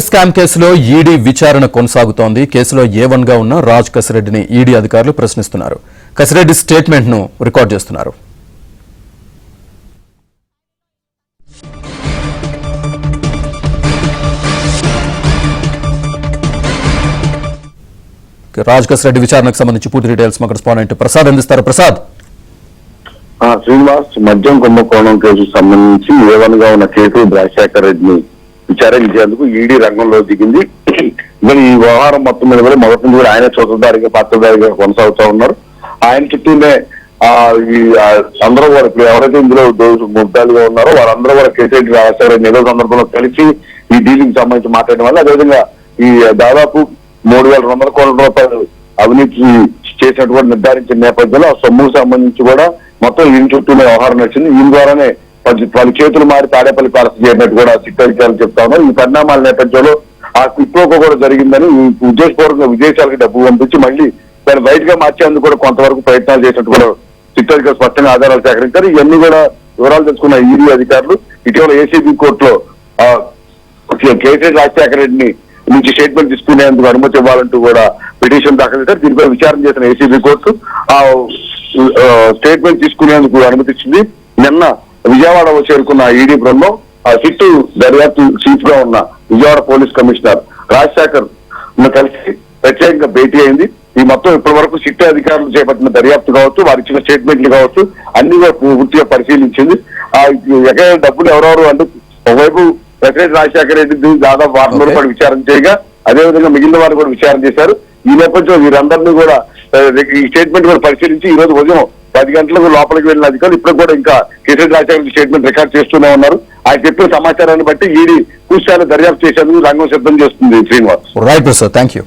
Scam కేసులో ED విచారణ కొనసాగుతోంది. కేసులో A1 గా ఉన్న రాజ్ కసిరెడ్డిని ఈడీ అధికారులు ప్రశ్నిస్తున్నారు. కసిరెడ్డి స్టేట్మెంట్ ను రికార్డ్ చేస్తున్నారు. రాజ్ కసిరెడ్డి విచారణకు సంబంధించి పూర్తి డీటెయిల్స్ మా కరెస్పాండెంట్ ప్రసాద్ అందిస్తారు. ప్రసాద్. శ్రీనివాస్, మద్యం కుంభకోణం కేసుకు సంబంధించి A1 గా ఉన్న కేసు రాజశేఖర రెడ్డిని విచారించేందుకు ఈడీ రంగంలో దిగింది. మరి ఈ వ్యవహారం మొత్తం మీద కూడా మొదటి నుంచి కూడా ఆయన చోటదారిగా పాత్రదారిగా కొనసాగుతూ ఉన్నారు. ఆయన చుట్టూనే అందరూ కూడా ఇప్పుడు ఎవరైతే ఇందులో ముద్దాలుగా ఉన్నారో వారందరూ కూడా కేసీఆర్ రాజశేఖర రెడ్డి ఏదో సందర్భంలో కలిసి ఈ డీలింగ్ సంబంధించి మాట్లాడడం వల్ల అదేవిధంగా ఈ దాదాపు 3,200 కోట్ల రూపాయలు అవినీతి చేసినటువంటి నిర్ధారించిన నేపథ్యంలో ఆ సొమ్ముకు సంబంధించి కూడా మొత్తం ఈయన చుట్టూనే వ్యవహారం నచ్చింది. ఈయన ద్వారానే పలు చేతులు మారి తాడేపల్లి అరెస్ట్ చేయనట్టు కూడా సిట్టాధికారులు చెప్తా ఉన్నారు. ఈ పరిణామాల నేపథ్యంలో ఆ క్విక్ కూడా జరిగిందని ఉద్దేశపూర్వకంగా విదేశాలకు డబ్బు పంపించి మళ్ళీ దాన్ని బయటగా మార్చేందుకు కూడా కొంతవరకు ప్రయత్నాలు చేసినట్టు కూడా సిట్టాధికారులు స్పష్టంగా ఆధారాలు సేకరించారు. ఇవన్నీ కూడా వివరాలు తెలుసుకున్న ఈడీ అధికారులు ఇటీవల ఏసీబీ కోర్టులో కేసీఆర్ రాజశేఖర రెడ్డిని నుంచి స్టేట్మెంట్ తీసుకునేందుకు అనుమతి ఇవ్వాలంటూ కూడా పిటిషన్ దాఖలు చేశారు. దీనిపై విచారణ చేసిన ఏసీబీ కోర్టు ఆ స్టేట్మెంట్ తీసుకునేందుకు అనుమతిచ్చింది. నిన్న విజయవాడ చేరుకున్న ఈడీ బృందం ఆ సిట్టు దర్యాప్తు చీఫ్ గా ఉన్న విజయవాడ పోలీస్ కమిషనర్ రాజశేఖర్ కలిసి ప్రత్యేకంగా భేటీ అయింది. ఈ మొత్తం ఇప్పటి వరకు సిట్టు అధికారులు చేపట్టిన దర్యాప్తు కావచ్చు, వారు ఇచ్చిన స్టేట్మెంట్లు కావచ్చు, అన్ని కూడా పూర్తిగా పరిశీలించింది. ఎక్కడ డబ్బులు ఎవరెవరు అంటే ఒకవైపు ప్రెసిడెంట్ రాజశేఖర రెడ్డి దాదాపు 6 రోజుల పాటు విచారణ చేయగా అదేవిధంగా మిగిలిన వారు కూడా విచారణ చేశారు. ఈ నేపథ్యంలో వీరందరినీ కూడా ఈ స్టేట్మెంట్ కూడా పరిశీలించి ఈ రోజు ఉదయం 10 గంటలకు లోపలికి వెళ్ళిన అధికారులు ఇప్పుడు కూడా ఇంకా కేసీఆర్ రాజశేఖర స్టేట్మెంట్ రికార్డ్ చేస్తూనే ఉన్నారు. ఆయన చెప్పిన సమాచారాన్ని బట్టి ఈడీ పూర్తిస్థాయిలో దర్యాప్తు చేసేందుకు రంగం సిద్ధం చేస్తుంది. Srinivas. Right Prasad, thank you.